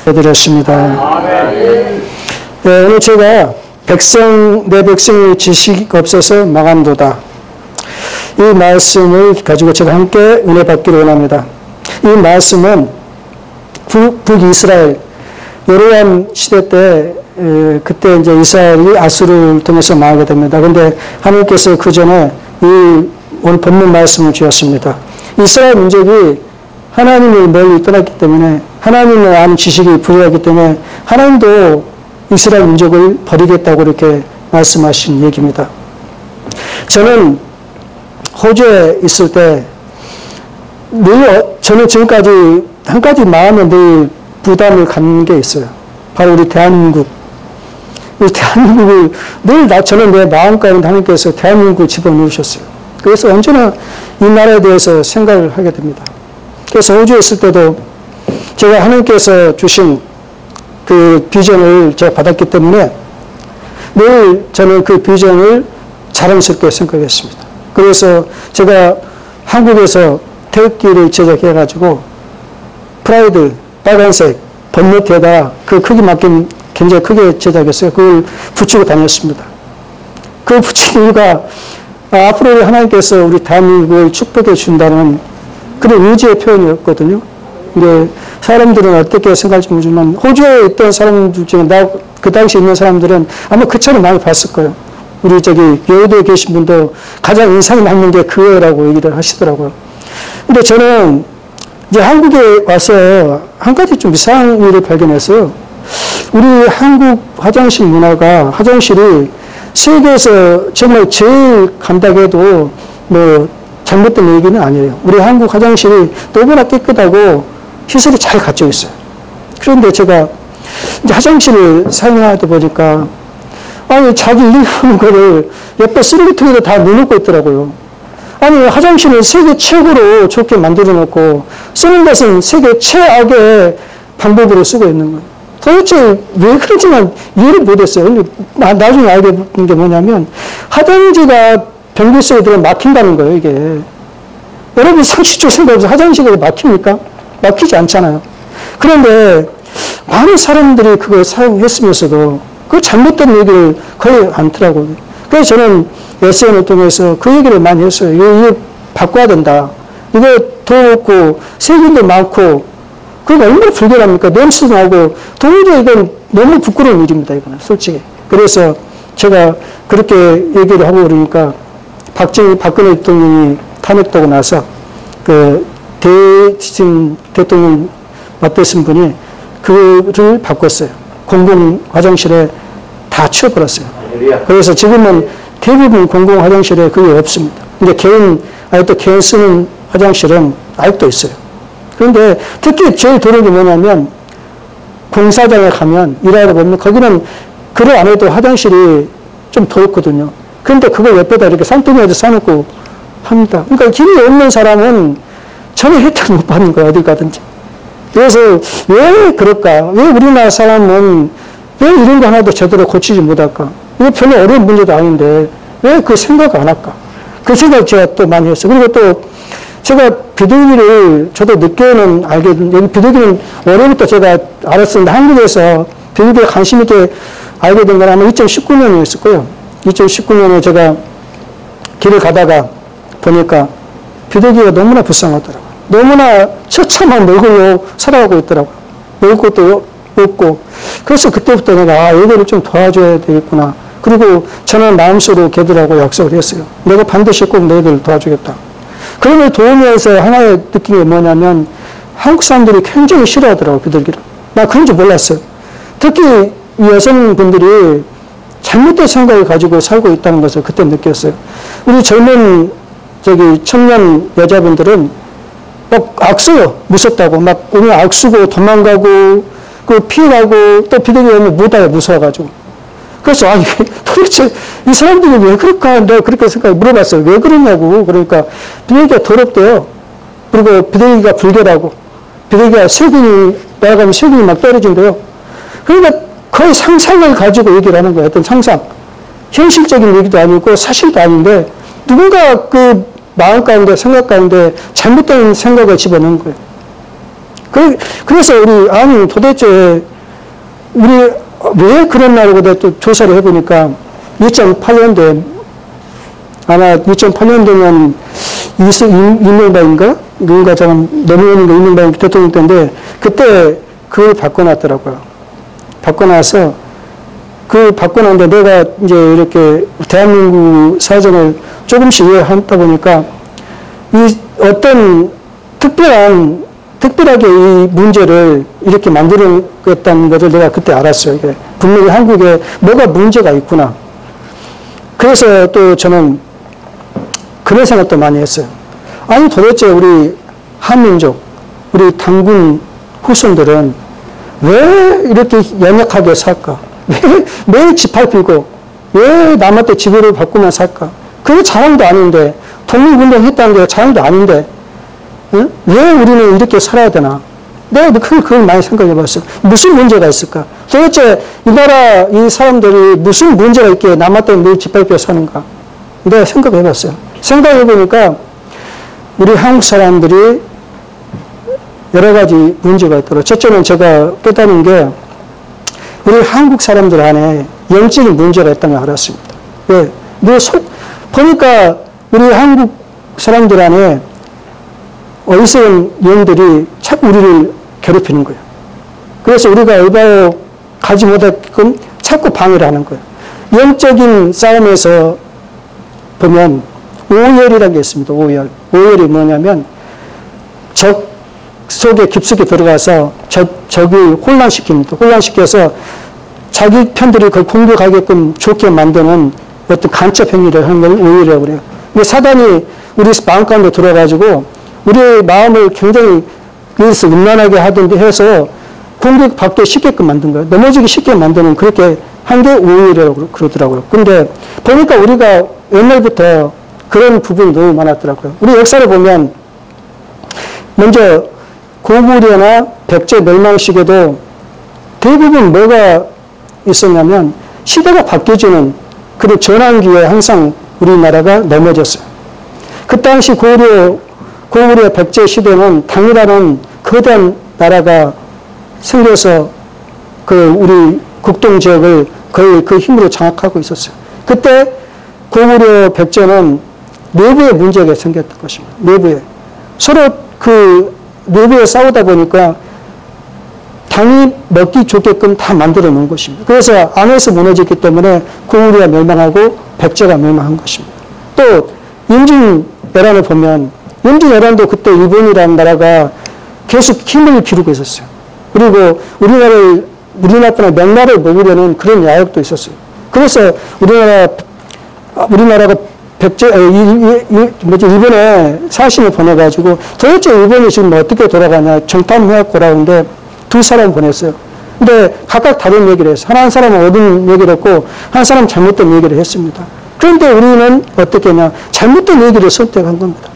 해드렸습니다. 네, 오늘 제가 내 백성의 지식이 없어서 망한도다. 이 말씀을 가지고 제가 함께 은혜 받기를 원합니다. 이 말씀은 북이스라엘 여로보암 시대 때 그때 이제 이스라엘이 아수르를 통해서 망하게 됩니다. 그런데 하나님께서 그 전에 이 오늘 본문 말씀을 주셨습니다. 이스라엘 민족이 하나님을 멀리 떠났기 때문에 하나님을 아는 지식이 부족하기 때문에 하나님도 이스라엘 민족을 버리겠다고 이렇게 말씀하신 얘기입니다. 저는 호주에 있을 때 저는 지금까지 한 가지 마음에 늘 부담을 갖는 게 있어요. 바로 우리 대한민국. 우리 대한민국을 저는 내 마음가운데 하나님께서 대한민국을 집어넣으셨어요. 그래서 언제나 이 나라에 대해서 생각을 하게 됩니다. 그래서 호주에 있을 때도 제가 하나님께서 주신 그 비전을 제가 받았기 때문에 늘 저는 그 비전을 자랑스럽게 생각했습니다. 그래서 제가 한국에서 태극기를 제작해가지고 프라이드 빨간색 번네트에다 그 크기만큼 굉장히 크게 제작했어요. 그걸 붙이고 다녔습니다. 그걸 붙인 이유가 앞으로 하나님께서 우리 대한민국을 축복해 준다는 그런 의지의 표현이었거든요. 근데 사람들은 어떻게 생각할지 모르지만 호주에 있던 사람들 중에 그 당시에 있는 사람들은 아마 그 차를 많이 봤을 거예요. 우리 여의도에 계신 분도 가장 인상이 남는 게 그거라고 얘기를 하시더라고요. 근데 저는 이제 한국에 와서 한 가지 좀 이상한 일을 발견했어요. 우리 한국 화장실 문화가 화장실이 세계에서 정말 제일 간다고 해도 뭐 잘못된 얘기는 아니에요. 우리 한국 화장실이 너무나 깨끗하고 시설이 잘 갖춰 있어요. 그런데 제가 이제 화장실을 사용하다 보니까 아니 자기 일하는 거를 옆에 쓰레기통에다 다 넣어놓고 있더라고요. 아니 화장실을 세계 최고로 좋게 만들어 놓고 쓰는 것은 세계 최악의 방법으로 쓰고 있는 거예요. 도대체 왜 그런지만 이해를 못했어요. 근데 나중에 알게 된 게 뭐냐면 화장지가 변기 속에 들어 막힌다는 거예요. 이게 여러분 상식적으로 생각해보세요. 화장실에 막힙니까? 막히지 않잖아요. 그런데 많은 사람들이 그걸 사용했으면서도 그 잘못된 얘기를 거의 않더라고요. 그래서 저는 SNS를 통해서 그 얘기를 많이 했어요. 이거 바꿔야 된다. 이거 더 없고 세균도 많고 그게 얼마나 불결합니까? 냄새도 나고 도저히 이건 너무 부끄러운 일입니다. 이거는 솔직히. 그래서 제가 그렇게 얘기를 하고 그러니까 박근혜 대통령이 탄핵되고 나서 그 대신 대통령 맡으신 분이 그를 바꿨어요. 공공 화장실에 다 치워버렸어요. 그래서 지금은 대부분 공공 화장실에 그게 없습니다. 근데 아직도 개인 쓰는 화장실은 아직도 있어요. 그런데 특히 제일 더러운 게 뭐냐면 공사장에 가면 일하다 보면 거기는 그걸 안 해도 화장실이 좀 더럽거든요. 그런데 그걸 옆에다 이렇게 산더미에다 싸놓고 합니다. 그러니까 길이 없는 사람은 전혀 혜택을 못 받는 거야, 어딜 가든지. 그래서 왜 그럴까? 왜 우리나라 사람은 왜 이런 거 하나도 제대로 고치지 못할까? 이거 별로 어려운 문제도 아닌데 왜 그 생각 안 할까? 그 생각 제가 또 많이 했어요. 그리고 또 제가 비둘기를 저도 늦게는 알게 된, 여기 비둘기는 올해부터 제가 알았었는데 한국에서 비둘기에 관심 있게 알게 된 건 아마 2019년이었을 거예요. 2019년에 제가 길을 가다가 보니까 비둘기가 너무나 불쌍하더라고요. 너무나 처참한 얼굴로 살아가고 있더라고요. 먹을 것도 없고. 그래서 그때부터 내가 얘들을 좀 도와줘야 되겠구나. 그리고 저는 마음속으로 걔들하고 약속을 했어요. 내가 반드시 꼭 너희들을 도와주겠다. 그런 걸 도우면서 하나의 느낀 게 뭐냐면 한국 사람들이 굉장히 싫어하더라고요. 비둘기를. 나 그런 줄 몰랐어요. 특히 이 여성분들이 잘못된 생각을 가지고 살고 있다는 것을 그때 느꼈어요. 우리 젊은 청년 여자분들은 막 악써요. 무섭다고. 막 오늘 악쓰고 도망가고 그 피해가고 또 비둘기 오면 못와요. 무서워가지고. 그래서 아니 도대체 이 사람들이 왜 그럴까? 내가 그렇게 물어봤어요. 왜 그러냐고. 그러니까 비둘기가 더럽대요. 그리고 비둘기가 불결하고 비둘기가 세균이 나가면 세균이 막 떨어진대요. 그러니까 거의 상상을 가지고 얘기를 하는 거예요. 어떤 상상. 현실적인 얘기도 아니고 사실도 아닌데 누군가 그 마음 가운데 생각 가운데 잘못된 생각을 집어넣은 거예요. 그래서 아니, 도대체, 우리 왜 그런 나라고 또 조사를 해보니까 2008년도에, 아마 2008년도면 이명박인가? 누군가 좀 넘어오는 게 이명박 대통령 때인데, 그때 그걸 바꿔놨더라고요. 바꿔놔서, 바꿔놨는데 내가 이제 이렇게 대한민국 사정을 조금씩 이해하다 보니까, 이 어떤 특별하게 이 문제를 이렇게 만들었다는 것을 내가 그때 알았어요. 분명히 한국에 뭐가 문제가 있구나. 그래서 또 저는 그런 생각도 많이 했어요. 아니, 도대체 우리 한민족, 우리 당군 후손들은 왜 이렇게 연약하게 살까? 왜 매일 집 밟히고, 왜 남한테 지배를 받고만 살까? 그게 자랑도 아닌데, 독립운동 했다는 게 자랑도 아닌데, 응? 왜 우리는 이렇게 살아야 되나? 내가 그걸 많이 생각해 봤어요. 무슨 문제가 있을까? 도대체 이 사람들이 무슨 문제가 있기에 남한테 매일 집 밟혀 사는가? 내가 생각해 봤어요. 생각해 보니까 우리 한국 사람들이 여러 가지 문제가 있더라고요. 첫째는 제가 깨달은 게 우리 한국 사람들 안에 영적인 문제가 있다는 걸 알았습니다. 왜? 보니까 우리 한국 사람들 안에 어리석은 영들이 자꾸 우리를 괴롭히는 거예요. 그래서 우리가 의바오 가지 못하게끔 자꾸 방해를 하는 거예요. 영적인 싸움에서 보면 오열이라는 게 있습니다. 오열이 뭐냐면 적 속에 깊숙이 들어가서 적이 혼란시킵니다. 혼란시켜서 자기 편들이 그걸 공격하게끔 좋게 만드는 어떤 간첩 행위를 하는 걸 오열이라고 그래요. 근데 사단이 우리 마음 가운데 들어가지고 우리의 마음을 굉장히 그래서 음란하게 하던데 해서 공격받기 쉽게끔 만든 거예요. 넘어지기 쉽게 만드는 그렇게 한 게 오열이라고 그러더라고요. 근데 보니까 우리가 옛날부터 그런 부분이 너무 많았더라고요. 우리 역사를 보면 먼저 고구려나 백제 멸망 시기에도 대부분 뭐가 있었냐면 시대가 바뀌어지는 그런 전환기에 항상 우리나라가 넘어졌어요. 그 당시 고구려 백제 시대는 당이라는 거대한 나라가 생겨서 우리 국동 지역을 거의 그 힘으로 장악하고 있었어요. 그때 고구려 백제는 내부에 문제가 생겼던 것입니다. 내부에. 서로 내부에 싸우다 보니까 당이 먹기 좋게끔 다 만들어 놓은 것입니다. 그래서 안에서 무너졌기 때문에 고구려가 멸망하고 백제가 멸망한 것입니다. 또 임진왜란을 보면 임진왜란도 그때 일본이라는 나라가 계속 힘을 기르고 있었어요. 그리고 우리나라나 명나라를 먹으려는 그런 야욕도 있었어요. 그래서 우리나라가 일본에 사신을 보내가지고 도대체 일본이 지금 어떻게 돌아가냐 정탐해갖고라는데 두 사람 보냈어요. 근데 각각 다른 얘기를 했어요. 한 사람은 옳은 얘기를 했고 한 사람은 잘못된 얘기를 했습니다. 그런데 우리는 어떻게 했냐 잘못된 얘기를 선택한 겁니다.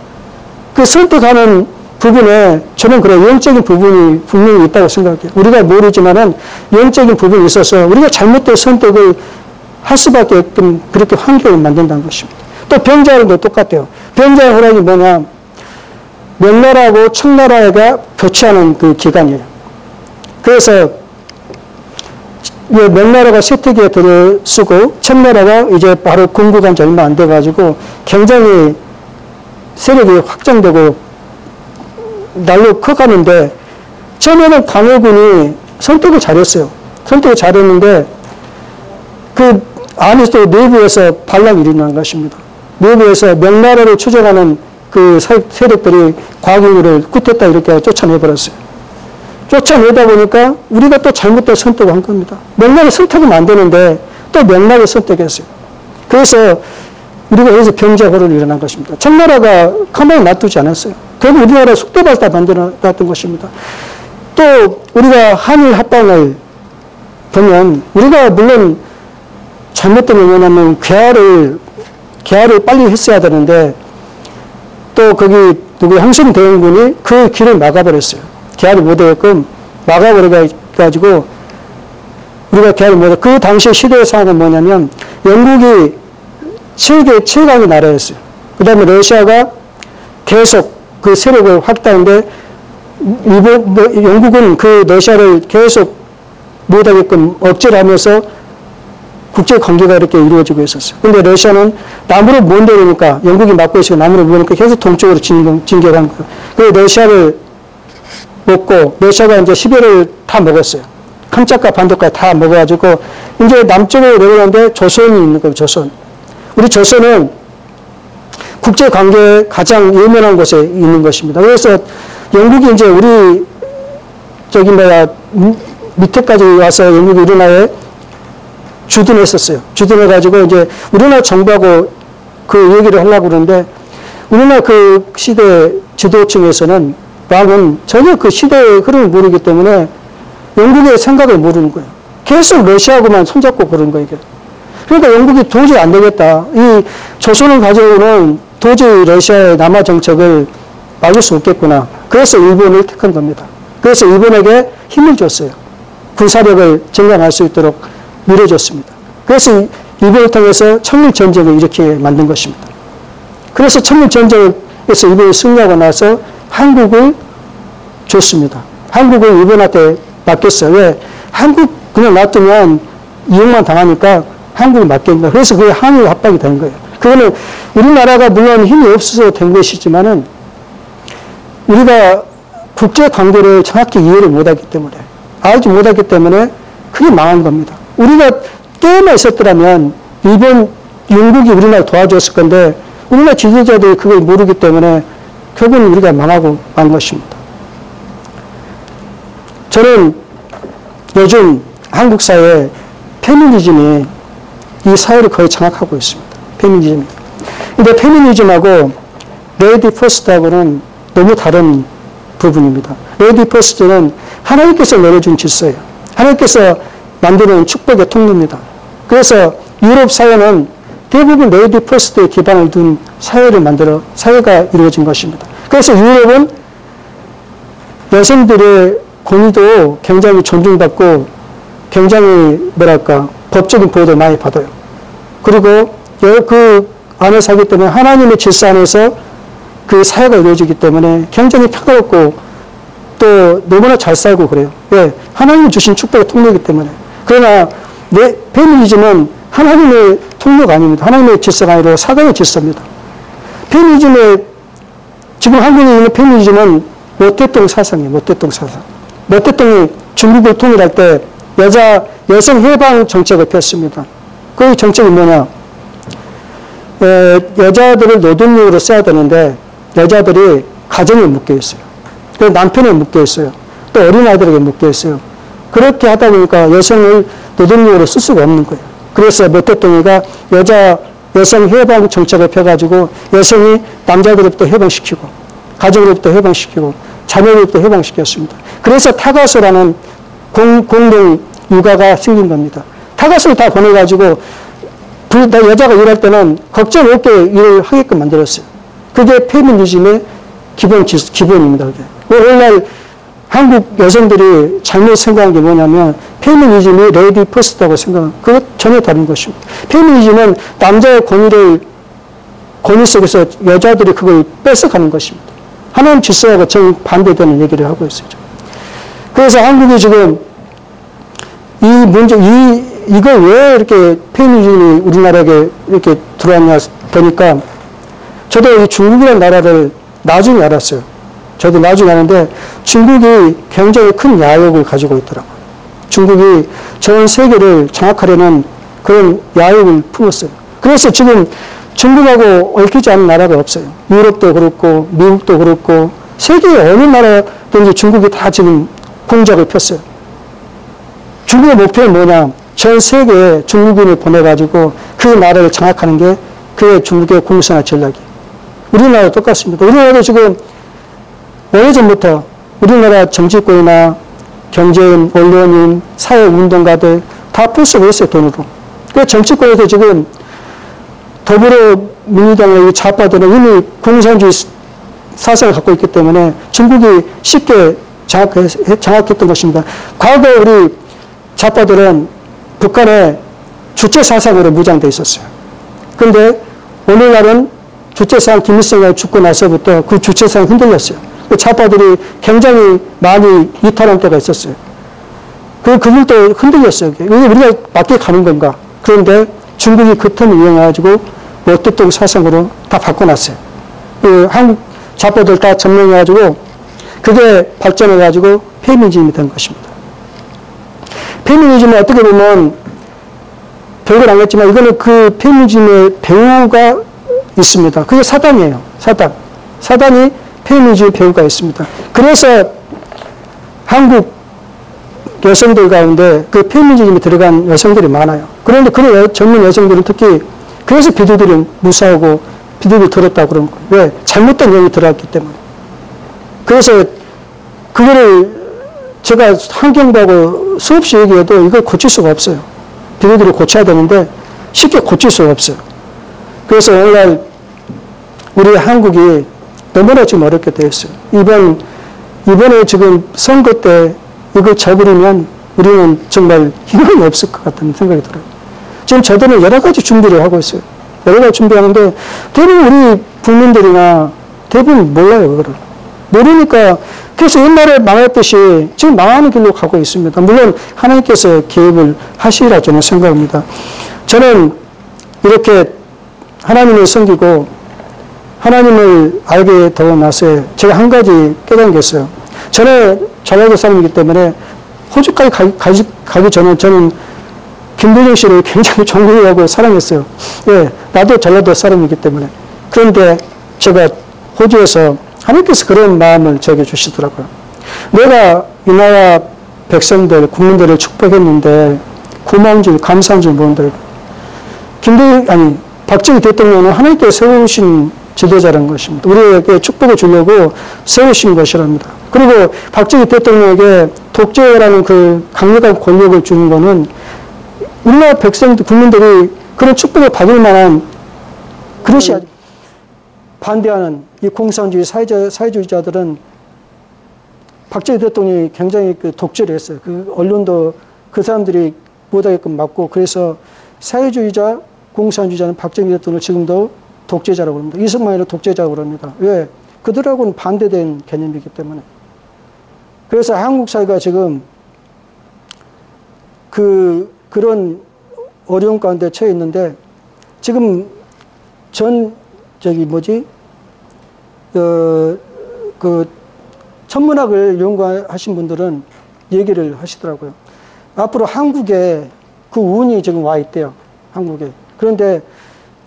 그 선택하는 부분에 저는 그래 영적인 부분이 분명히 있다고 생각해요. 우리가 모르지만은 영적인 부분이 있어서 우리가 잘못된 선택을 할 수밖에 없게끔 그렇게 환경을 만든다는 것입니다. 또 병자호란도 똑같아요. 병자호란이 뭐냐 명나라하고 청나라가 교체하는 그 기간이에요. 그래서 명나라가 쇠퇴기에 들어서고 청나라가 이제 바로 건국한 지 얼마 안 돼가지고 굉장히 세력이 확장되고 날로 커가는데 처음에는 강해군이 선택을 잘했어요. 선택을 잘했는데 그 안에서 내부에서 반란이 일어난 것입니다. 내부에서 명나라를 추종하는 그 세력들이 과거를 굳혔다 이렇게 쫓아내버렸어요. 쫓아내다 보니까 우리가 또 잘못된 선택을 한 겁니다. 명나라 선택하면 안 되는데 또 명나라를 선택했어요. 그래서 우리가 여기서 병자호란이 일어난 것입니다. 청나라가 가만히 놔두지 않았어요. 결국 우리나라 속대받아 만들어놨던 것입니다. 또 우리가 한일 합방을 보면 우리가 물론 잘못된 게 뭐냐면 개화를 빨리 했어야 되는데 또 거기 형성대원군이 그 길을 막아버렸어요. 개화를 못하게끔 막아버려가지고 우리가 개화를 못해. 그 당시 시대의 상황은 뭐냐면 영국이 세계 최강의 나라였어요. 그 다음에 러시아가 계속 그 세력을 확대하는데 영국은 그 러시아를 계속 못하게끔 억제를 하면서 국제 관계가 이렇게 이루어지고 있었어요. 근데 러시아는 남으로 못 내리니까, 영국이 막고 있으니까 남으로 못 내리니까 계속 동쪽으로 진격한 거예요. 그래서 러시아를 먹고, 러시아가 이제 시베리아를 다 먹었어요. 캄차카 반도까지 다 먹어가지고, 이제 남쪽으로 내려가는데 조선이 있는 거예요, 조선. 우리 조선은 국제 관계에 가장 예민한 곳에 있는 것입니다. 그래서 영국이 이제 우리, 밑에까지 와서 영국이 우리나라에 주둔했었어요. 주둔해가지고 이제 우리나라 정부하고 그 얘기를 하려고 그러는데, 우리나라 그 시대 지도층에서는 왕은 전혀 그 시대의 흐름을 모르기 때문에 영국의 생각을 모르는 거예요. 계속 러시아하고만 손잡고 그런 거예요, 이게. 그러니까 영국이 도저히 안 되겠다. 이 조선을 가지고는 도저히 러시아의 남하 정책을 막을 수 없겠구나. 그래서 일본을 택한 겁니다. 그래서 일본에게 힘을 줬어요. 군사력을 증강할 수 있도록 밀어줬습니다. 그래서 일본을 통해서 청일전쟁을 이렇게 만든 것입니다. 그래서 청일전쟁에서 일본이 승리하고 나서 한국을 줬습니다. 한국을 일본한테 맡겼어요. 왜? 한국 그냥 놔두면 이용만 당하니까 한국을 맡깁니다. 그래서 그게 한일 합방이 된 거예요. 그거는 우리나라가 물론 힘이 없어서 된 것이지만은 우리가 국제 관계를 정확히 이해를 못하기 때문에, 알지 못하기 때문에 그게 망한 겁니다. 우리가 깨어나 있었더라면 영국이 우리나라를 도와줬을 건데, 우리나라 지도자들이 그걸 모르기 때문에 결국은 우리가 망하고 만 것입니다. 저는 요즘 한국 사회에 페미니즘이 이 사회를 거의 장악하고 있습니다. 페미니즘이. 근데 페미니즘하고 레이디 퍼스트하고는 너무 다른 부분입니다. 레이디 퍼스트는 하나님께서 내려준 질서예요. 하나님께서 만드는 축복의 통로입니다. 그래서 유럽 사회는 대부분 레이디 퍼스트에 기반을 둔 사회가 이루어진 것입니다. 그래서 유럽은 여성들의 권위도 굉장히 존중받고 굉장히 법적인 보호를 많이 받아요. 그리고 그 안에서 하기 때문에 하나님의 질서 안에서 그 사회가 이루어지기 때문에 굉장히 평화롭고 또 너무나 잘 살고 그래요. 왜? 하나님이 주신 축복의 통로이기 때문에. 그러나 페미니즘은 하나님의 통로가 아닙니다. 하나님의 질서가 아니라 사단의 질서입니다. 지금 한국에 있는 페미니즘은 모태동 사상이에요. 모태동 사상. 모태동이 중국을 통일할 때 여성 해방 정책을 폈습니다. 그 정책이 뭐냐? 여자들을 노동력으로 써야 되는데 여자들이 가정에 묶여 있어요. 그리고 남편에 묶여 있어요. 또 어린아이들에게 묶여 있어요. 그렇게 하다 보니까 여성을 노동력으로 쓸 수가 없는 거예요. 그래서 모태동이가 여성 해방 정책을 펴가지고 여성이 남자들로부터 해방시키고 가정으로부터 해방시키고 자녀로부터 해방시켰습니다. 그래서 타가소라는 공동 육아가 생긴 겁니다. 타가소를 다 보내가지고 여자가 일할 때는 걱정 없게 일을 하게끔 만들었어요. 그게 페미니즘의 기본입니다. 그게. 오늘날 한국 여성들이 잘못 생각한 게 뭐냐면 페미니즘이 레이디 퍼스트라고 생각하는 그것 전혀 다른 것입니다. 페미니즘은 남자의 권위 속에서 여자들이 그걸 뺏어가는 것입니다. 하나님 질서하고 정반대되는 얘기를 하고 있어요. 그래서 한국이 지금 이걸 왜 이렇게 페미니즘이 우리나라에 이렇게 들어왔냐 보니까 저도 이 중국이라는 나라를 나중에 알았어요. 저도 나중에 아는데 중국이 굉장히 큰 야욕을 가지고 있더라고요. 중국이 전 세계를 장악하려는 그런 야욕을 품었어요. 그래서 지금 중국하고 얽히지 않은 나라가 없어요. 유럽도 그렇고 미국도 그렇고 세계 어느 나라든지 중국이 다 지금 공작을 폈어요. 중국의 목표는 뭐냐? 전 세계에 중국인을 보내가지고 그 나라를 장악하는 게 그게 중국의 공산화 전략이에요. 우리나라도 똑같습니다. 우리나라도 지금 오래전부터 우리나라 정치권이나 경제인, 언론인, 사회운동가들 다 풀쓰고 있어요, 돈으로. 그 정치권에서 지금 더불어민주당의 좌파들은 이미 공산주의 사상을 갖고 있기 때문에 중국이 쉽게 장악했던 것입니다. 과거 우리 좌파들은 북한의 주체 사상으로 무장되어 있었어요. 그런데 오늘날은 주체사상 김일성이 죽고 나서부터 그 주체사상이 흔들렸어요. 좌파들이 굉장히 많이 이탈한 때가 있었어요. 그들도 흔들렸어요. 왜 우리가 맞게 가는 건가? 그런데 중국이 그 틈을 이용해가지고 모택동 사상으로 다 바꿔놨어요. 한국 좌파들 다 점령해가지고 그게 발전해가지고 페미니즘이 된 것입니다. 페미니즘은 어떻게 보면 별걸 안 했지만 이거는 그 페미니즘의 배우가 있습니다. 그게 사단이에요. 사단이 페미니즘의 배우가 있습니다. 그래서 한국 여성들 가운데 그 페미니즘이 들어간 여성들이 많아요. 그런데 그런 젊은 여성들은 특히 그래서 비두들이 무사하고 비두들이 들었다고 그런 거예요. 왜? 잘못된 영이 들어갔기 때문에. 그래서 그거를 제가 환경부하고 수없이 얘기해도 이걸 고칠 수가 없어요. 비두들이 고쳐야 되는데 쉽게 고칠 수가 없어요. 그래서 오늘날 우리 한국이 너무나 지금 어렵게 되어 있어요. 이번에 지금 선거 때 이걸 저버리면 우리는 정말 희망이 없을 것 같다는 생각이 들어요. 지금 저들은 여러 가지 준비를 하고 있어요. 여러 가지 준비하는데 대부분 우리 국민들이나 대부분 몰라요, 그거를. 모르니까 그래서 옛날에 망했듯이 지금 망하는 길로 가고 있습니다. 물론 하나님께서 개입을 하시리라 저는 생각합니다. 저는 이렇게 하나님을 섬기고 하나님을 알게 되고 나서 제가 한 가지 깨달은 게 있어요. 저는 전라도 사람이기 때문에 호주까지 가기 전에 저는 김대중 씨를 굉장히 존경하고 사랑했어요. 예, 나도 전라도 사람이기 때문에. 그런데 제가 호주에서 하나님께서 그런 마음을 저에게 주시더라고요. 내가 이 나라 백성들, 국민들을 축복했는데 고마운 줄, 감사한 줄 모른다. 박정희 대통령은 하나님께서 세우신 지도자라는 것입니다. 우리에게 축복을 주려고 세우신 것이랍니다. 그리고 박정희 대통령에게 독재라는 그 강력한 권력을 주는 것은 우리나라 백성들, 국민들이 그런 축복을 받을 만한 그릇이 반대하는 이 공산주의 사회주의자들은 박정희 대통령이 굉장히 그 독재를 했어요. 그 언론도 그 사람들이 못하게끔 막고 그래서 사회주의자, 공산주의자는 박정희 대통령을 지금도 독재자라고 합니다. 이승만이를 독재자라고 합니다. 왜? 그들하고는 반대된 개념이기 때문에. 그래서 한국 사회가 지금 그런 어려움 가운데 처해 있는데 지금 천문학을 연구하신 분들은 얘기를 하시더라고요. 앞으로 한국에 그 운이 지금 와 있대요. 한국에. 그런데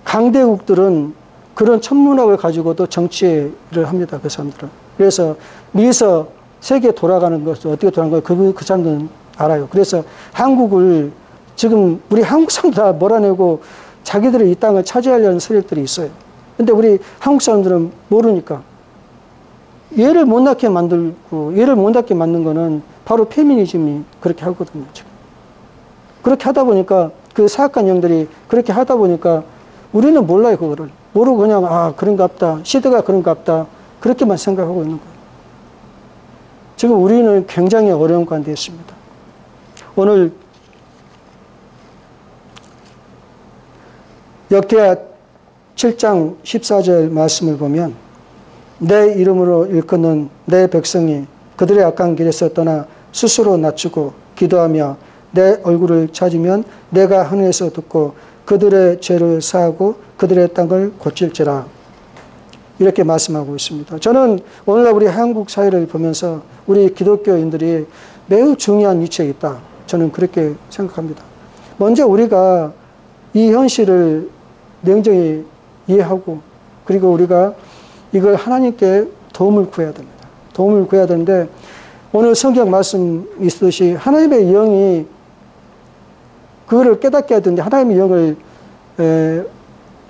강대국들은 그런 천문학을 가지고도 정치를 합니다. 그 사람들은. 그래서 미에서 세계에 돌아가는 것을 어떻게 돌아가는 걸 그 사람들은 알아요. 그래서 한국을 지금 우리 한국 사람들 다 몰아내고 자기들이 이 땅을 차지하려는 세력들이 있어요. 근데 우리 한국 사람들은 모르니까 얘를 못 낳게 만들고 얘를 못 낳게 만든 거는 바로 페미니즘이 그렇게 하거든요. 지금. 그렇게 하다 보니까 그 사악한 영들이 그렇게 하다 보니까 우리는 몰라요. 그거를. 모르고 그냥 그런갑다. 시대가 그런갑다. 그렇게만 생각하고 있는 거예요. 지금 우리는 굉장히 어려운 관계에 있습니다. 오늘 역대하 7장 14절 말씀을 보면 내 이름으로 일컫는 내 백성이 그들의 악한 길에서 떠나 스스로 낮추고 기도하며 내 얼굴을 찾으면 내가 하늘에서 듣고 그들의 죄를 사하고 그들의 땅을 고칠지라. 이렇게 말씀하고 있습니다. 저는 오늘날 우리 한국 사회를 보면서 우리 기독교인들이 매우 중요한 위치에 있다. 저는 그렇게 생각합니다. 먼저 우리가 이 현실을 냉정히 이해하고 그리고 우리가 이걸 하나님께 도움을 구해야 됩니다. 도움을 구해야 되는데 오늘 성경 말씀 있듯이 하나님의 영이 그거를 깨닫게 해야 되는데 하나님의 영을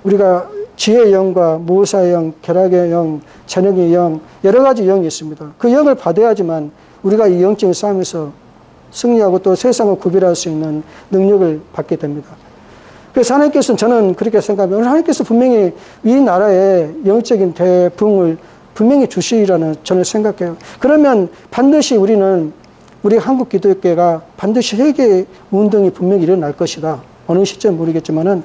우리가 지혜의 영과 무사의 영, 결학의 영, 재능의 영 여러 가지 영이 있습니다. 그 영을 받아야지만 우리가 이 영적인 싸움에서 승리하고 또 세상을 구별할 수 있는 능력을 받게 됩니다. 그래서 하나님께서는 저는 그렇게 생각합니다. 하나님께서 분명히 이 나라에 영적인 대붕을 분명히 주시리라는 저는 생각해요. 그러면 반드시 우리는 우리 한국 기독교가 반드시 회개 운동이 분명히 일어날 것이다. 어느 시점 모르겠지만은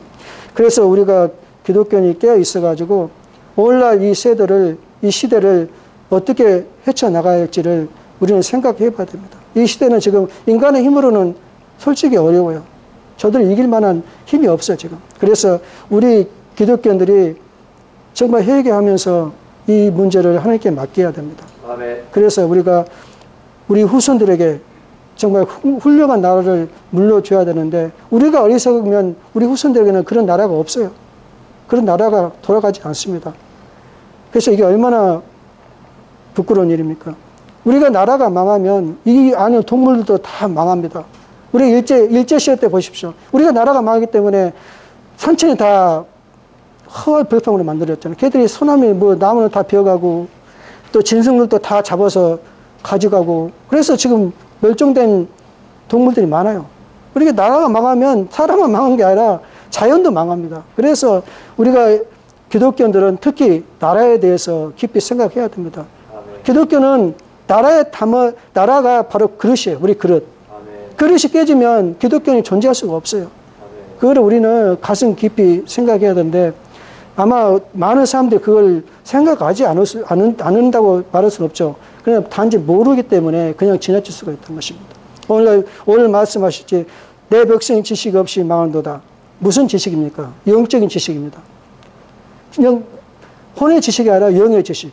그래서 우리가 기독교인이 깨어 있어가지고 오늘날 이 시대를 어떻게 헤쳐나가야 할지를 우리는 생각해 봐야 됩니다. 이 시대는 지금 인간의 힘으로는 솔직히 어려워요. 저들 이길 만한 힘이 없어요, 지금. 그래서 우리 기독교인들이 정말 회개하면서 이 문제를 하나님께 맡겨야 됩니다. 아멘. 그래서 우리가 우리 후손들에게 정말 훌륭한 나라를 물려줘야 되는데, 우리가 어리석으면 우리 후손들에게는 그런 나라가 없어요. 그런 나라가 돌아가지 않습니다. 그래서 이게 얼마나 부끄러운 일입니까? 우리가 나라가 망하면 이 안에 동물들도 다 망합니다. 우리 일제 시대 때 보십시오. 우리가 나라가 망하기 때문에 산천이 다 헐 벌판으로 만들었잖아요. 걔들이 소나미 뭐 나무는 다 베어가고 또 진흙들도 다 잡아서 가져가고, 그래서 지금 멸종된 동물들이 많아요. 우리가 나라가 망하면 사람만 망한 게 아니라 자연도 망합니다. 그래서 우리가 기독교인들은 특히 나라에 대해서 깊이 생각해야 됩니다. 아멘. 기독교는 나라가 바로 그릇이에요. 우리 그릇. 아멘. 그릇이 깨지면 기독교는 존재할 수가 없어요. 아멘. 그걸 우리는 가슴 깊이 생각해야 되는데, 아마 많은 사람들이 그걸 생각하지 않는다고 말할 수는 없죠. 그냥 단지 모르기 때문에 그냥 지나칠 수가 있다는 것입니다. 오늘 말씀하셨지, 내 백성이 지식 없이 망한도다. 무슨 지식입니까? 영적인 지식입니다. 그냥 혼의 지식이 아니라 영의 지식.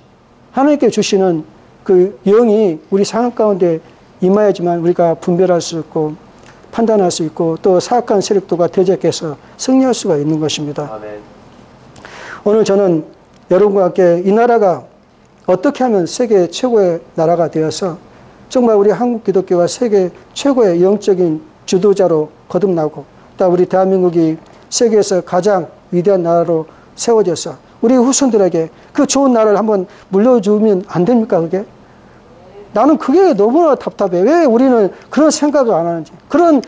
하나님께 주시는 그 영이 우리 상황 가운데 임하야지만 우리가 분별할 수 있고 판단할 수 있고 또 사악한 세력도가 대적해서 승리할 수가 있는 것입니다. 아멘. 오늘 저는 여러분과 함께 이 나라가 어떻게 하면 세계 최고의 나라가 되어서 정말 우리 한국 기독교가 세계 최고의 영적인 주도자로 거듭나고, 또 우리 대한민국이 세계에서 가장 위대한 나라로 세워져서 우리 후손들에게 그 좋은 나라를 한번 물려주면 안 됩니까, 그게? 나는 그게 너무나 답답해. 왜 우리는 그런 생각을 안 하는지. 그런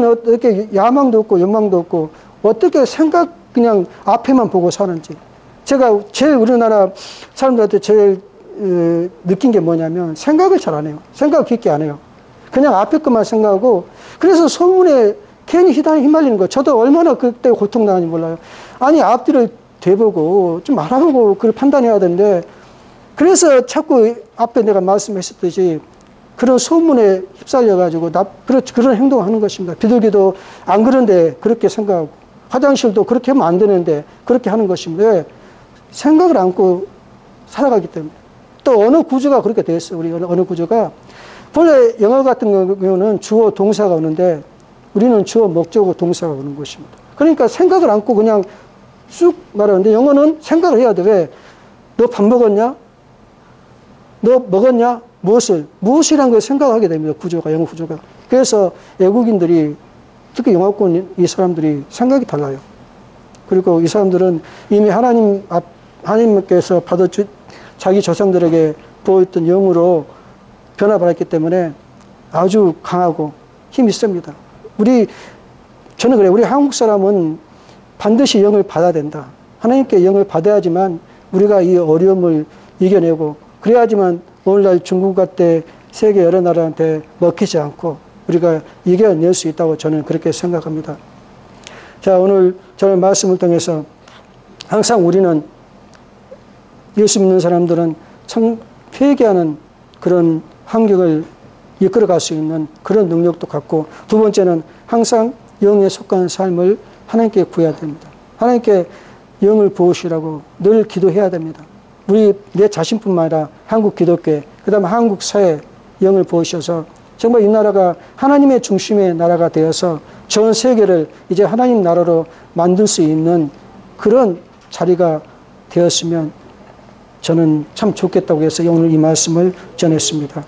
어떻게 야망도 없고 욕망도 없고 어떻게 그냥 앞에만 보고 사는지. 제가 제일 우리나라 사람들한테 제일 느낀 게 뭐냐면 생각을 잘 안 해요. 생각을 깊게 안 해요. 그냥 앞에 것만 생각하고, 그래서 소문에 괜히 휘말리는 거예요. 저도 얼마나 그때 고통당하는지 몰라요. 아니, 앞뒤를 대보고 좀 알아보고 그걸 판단해야 되는데, 그래서 자꾸 앞에 내가 말씀했었듯이 그런 소문에 휩쓸려가지고 그런 행동을 하는 것입니다. 비둘기도 안 그런데 그렇게 생각하고, 화장실도 그렇게 하면 안 되는데 그렇게 하는 것입니다. 왜? 생각을 안고 살아가기 때문에. 또 언어 구조가 그렇게 되어 있어요. 우리 언어 구조가. 본래 영어 같은 경우는 주어 동사가 오는데 우리는 주어 목적어 동사가 오는 것입니다. 그러니까 생각을 안고 그냥 쑥 말하는데, 영어는 생각을 해야 돼. 왜? 너 밥 먹었냐? 너 먹었냐? 무엇이란 걸 생각하게 됩니다. 구조가, 영어 구조가. 그래서 외국인들이, 특히 영어권 이 사람들이 생각이 달라요. 그리고 이 사람들은 이미 하나님께서 자기 조상들에게 보였던 영으로 변화받았기 때문에 아주 강하고 힘이 셉니다. 저는 그래요. 우리 한국 사람은 반드시 영을 받아야 된다. 하나님께 영을 받아야지만 우리가 이 어려움을 이겨내고, 그래야지만 오늘날 중국 같은 세계 여러 나라한테 먹히지 않고 우리가 이겨낼 수 있다고 저는 그렇게 생각합니다. 자, 오늘 저의 말씀을 통해서 항상 우리는 예수 믿는 사람들은 참 회개하는 그런 환경을 이끌어갈 수 있는 그런 능력도 갖고, 두 번째는 항상 영에 속한 삶을 하나님께 구해야 됩니다. 하나님께 영을 부으시라고 늘 기도해야 됩니다. 내 자신뿐만 아니라 한국 기독교회, 그 다음에 한국 사회에 영을 부으셔서 정말 이 나라가 하나님의 중심의 나라가 되어서 전 세계를 이제 하나님 나라로 만들 수 있는 그런 자리가 되었으면 저는 참 좋겠다고 해서 오늘 이 말씀을 전했습니다.